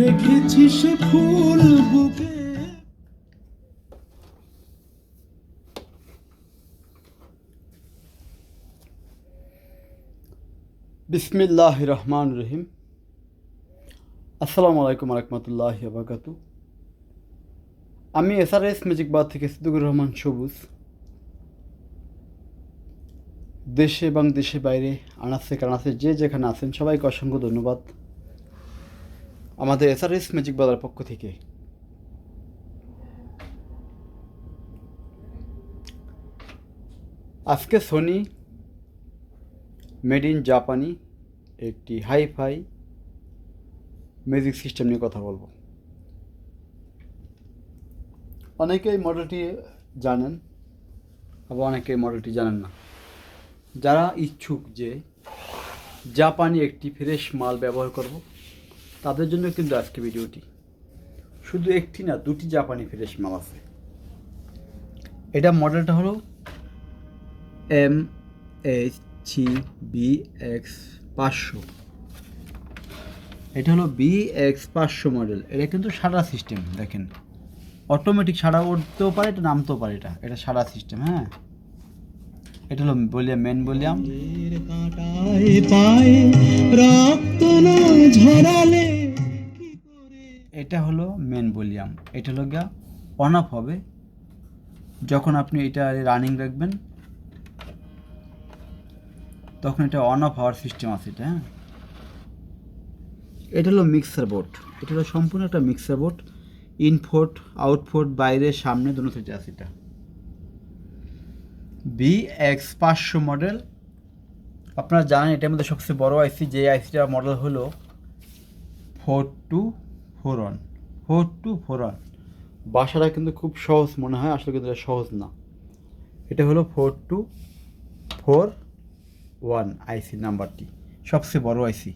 রেখেছি সে ফুল বুকে। বিসমিল্লাহির রহমানির রহিম। আসসালামু আলাইকুম রহমতুল্লাহি ওয়া বারাকাতুহু। আমি এসআরএস ম্যাজিক বার থেকে সিদ্দিকুর রহমান সবুজ। দেশে এবং দেশের বাইরে আনাচে কানাচে যে যেখানে আছেন সবাইকে অসংখ্য ধন্যবাদ আমাদের এসআরএস ম্যাজিক বারের পক্ষ থেকে। আজকে সোনি মেড ইন জাপানি একটি হাইফাই ম্যাজিক সিস্টেম নিয়ে কথা বলবো। অনেকেই মডেলটি জানেন, আবার অনেকেই মডেলটি জানেন না। যারা ইচ্ছুক যে জাপানি একটি ফ্রেশ মাল ব্যবহার করব, তাদের জন্য কিন্তু আজকে ভিডিওটি। শুধু একটি না, দুটি জাপানি ফ্রেশ মাল আছে। এটা মডেলটা হলো MHBX500। এটা হলো BX500 মডেল। এটা কিন্তু সাদা সিস্টেম, দেখেন অটোমেটিক সাদা উঠতেও পারে, এটা নামতেও পারে। এটা সাদা সিস্টেম। হ্যাঁ, এটা হলো ভলিউম, মেন ভলিউম। এটা হলো মেন ভলিউম। এটা হলো গিয়া অন অফ হবে যখন আপনি এটা রানিং রাখবেন, তখন এটা অন অফ হওয়ার সিস্টেম আছে এটা। হ্যাঁ, এটা হলো মিক্সার বোর্ড। এটা হলো সম্পূর্ণ একটা মিক্সার বোর্ড। ইনপোর্ট আউটপোর্ট বাইরে সামনে দুটো সাইডে আছে। এটা BX500 মডেল। আপনারা জানেন এটার মধ্যে সবচেয়ে বড় আইসি, যে আইসিটার মডেল হলো 4241। বাসাটা কিন্তু খুব সহজ মনে হয়, আসলে কিন্তু এটা সহজ না। এটা হলো 4241 আইসি নাম্বারটি, সবচেয়ে বড় আইসি।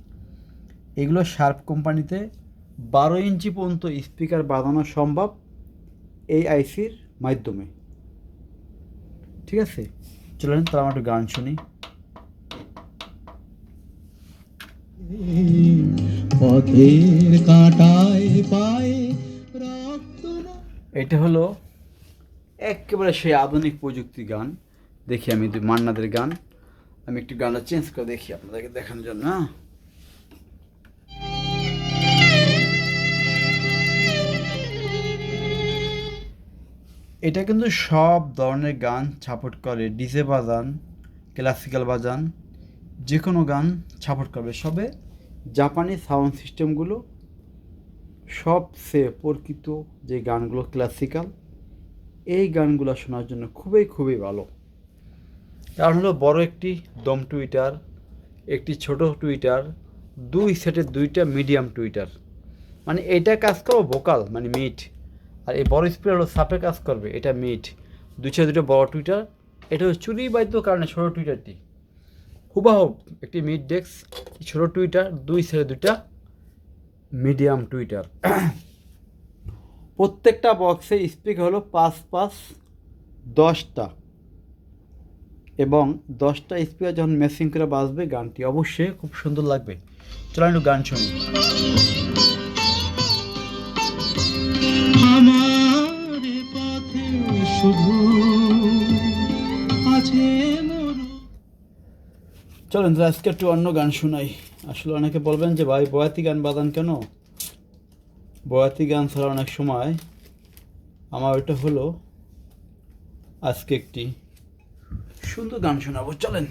এগুলো শার্প কোম্পানিতে 12 ইঞ্চি পর্যন্ত স্পিকার বাজানো সম্ভব এই আইসির মাধ্যমে। ঠিক আছে, চলেন তাহলে আমরা একটু গান শুনি। পথের কাঁটায় পায়ে রক্ত। এটা হলো একেবারে সেই আধুনিক প্রযুক্তি গান। দেখি আমি মান্নাদের গান, আমি একটু গানটা চেঞ্জ করে দেখি আপনাদেরকে দেখানোর জন্য। হ্যাঁ, এটা কিন্তু সব ধরনের গান সাপোর্ট করে। ডিজে বাজান, ক্লাসিক্যাল বাজান, যে কোনো গান সাপোর্ট করবে। সবে জাপানি সাউন্ড সিস্টেমগুলো সবচেয়ে প্রকৃত যে গানগুলো ক্লাসিক্যাল, এই গানগুলো শোনার জন্য খুবই খুবই ভালো। কারণ হলো বড় একটি দম টুইটার, একটি ছোট টুইটার, দুই সেটের দুইটা মিডিয়াম টুইটার। মানে এটা কাজ করবো ভোকাল মানে মিড, আর এই বড় স্পিকার হলো সাপে কাজ করবে, এটা মিড। দুই সাইডে দুটো বড় টুইটার। এটা হচ্ছে চুরি বাধ্য কারণে ছোটো টুইটারটি হুবাহুব একটি মিড ডেস্ক, ছোটো টুইটার, দুই সাইডে দুইটা মিডিয়াম টুইটার। প্রত্যেকটা বক্সে স্পিকার হলো 5-5-10টা, এবং 10টা স্পিকার যখন ম্যাচিং করে বাজবে, গানটি অবশ্যই খুব সুন্দর লাগবে। চলো একটু গান শুনি। চলেন আজকে একটু অন্য গান শোনাই। আসলে অনেকে বলবেন যে ভাই বয়াতি গান বাজান কেন? বয়াতি গান ছাড়া অনেক সময় আমার ওইটা হলো আজকে একটি সুন্দর গান শোনাবো। চলেন,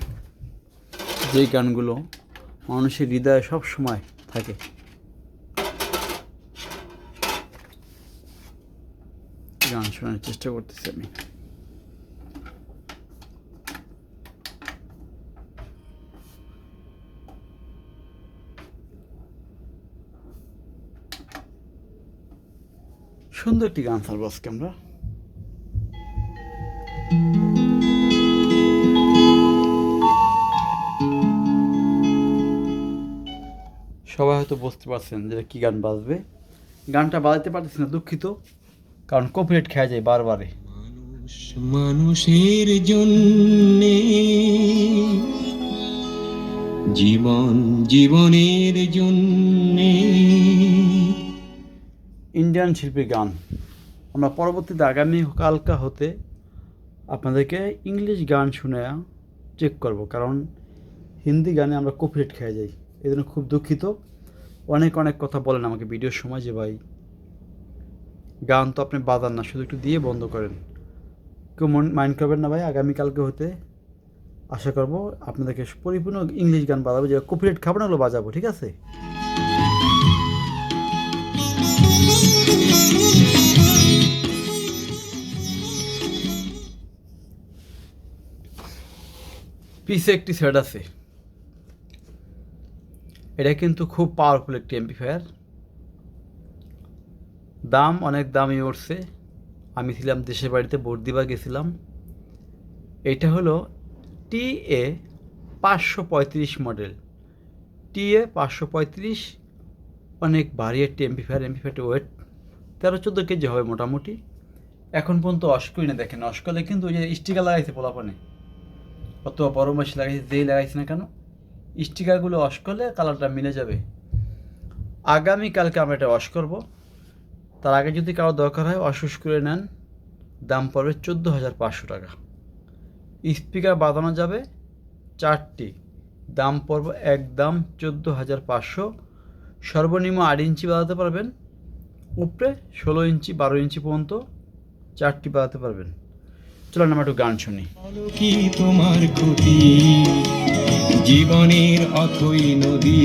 যেই গানগুলো মানুষের হৃদয়ে সব সময় থাকে। গান শোনার চেষ্টা করতেছি আমি। সুন্দর একটি গান ছাড়বো আজকে আমরা। সবাই হয়তো বুঝতে পারছেন যে কী গান বাজবে। গানটা বাজাতে পারতেছি না, দুঃখিত, কারণ কপিরাইট খেয়া যায় বারবারে। মানুষের জন্যে, জীবনের জন্যে ইন্ডিয়ান শিল্পীর গান। আমরা পরবর্তীতে আগামীকালকা হতে আপনাদেরকে ইংলিশ গান শুনে চেক করব, কারণ হিন্দি গানে আমরা কপিরাইট খেয়ে যাই। এই জন্য খুব দুঃখিত। অনেক অনেক কথা বলেন আমাকে ভিডিওর সময় যে ভাই গান তো আপনি বাজান না, শুধু একটু দিয়ে বন্ধ করেন। কেউ মাইন্ড করবেন না ভাই। আগামীকালকে হতে আশা করব আপনাদেরকে পরিপূর্ণ ইংলিশ গান বাজাবো, যে কপিরাইট খাবো না, ওগুলো বাজাবো, ঠিক আছে? পিছে একটি সেট আছে, এটা কিন্তু খুব পাওয়ারফুল একটি এমপ্লিফায়ার। দাম অনেক দামই উঠছে। আমি ছিলাম দেশের বাড়িতে ভোট দিবা গেছিলাম। এটা হলো TA 535 মডেল। TA 535 অনেক ভারী একটি এমপ্লিফায়ার। এমপ্লিফায়ারটি ওয়েট 13-14 কেজি হবে মোটামুটি। এখন পর্যন্ত অস্কই না, দেখেন অস্কলে কিন্তু ওই যে স্টিকার লাগাইছে পোলাপানে, অথবা বড় মাসি লাগাইছে, যেই লাগাইছে না কেন স্টিকারগুলো ওয়াশ করলে কালারটা মিলে যাবে। আগামীকালকে আমরা এটা ওয়াশ করব। তার আগে যদি কারো দরকার হয় ওয়াশ করে নেন, দাম পড়বে 14,500 টাকা। স্পিকার বাঁধানো যাবে 4টি, দাম পড়বে একদম 14,500। সর্বনিম্ন 8 ইঞ্চি বাজাতে পারবেন, উপরে 16 ইঞ্চি 12 ইঞ্চি পর্যন্ত 4টি বাজাতে পারবেন। চলুন আমরা একটু গান শুনি। কি তোমার ক্ষতি জীবনের অথই নদী।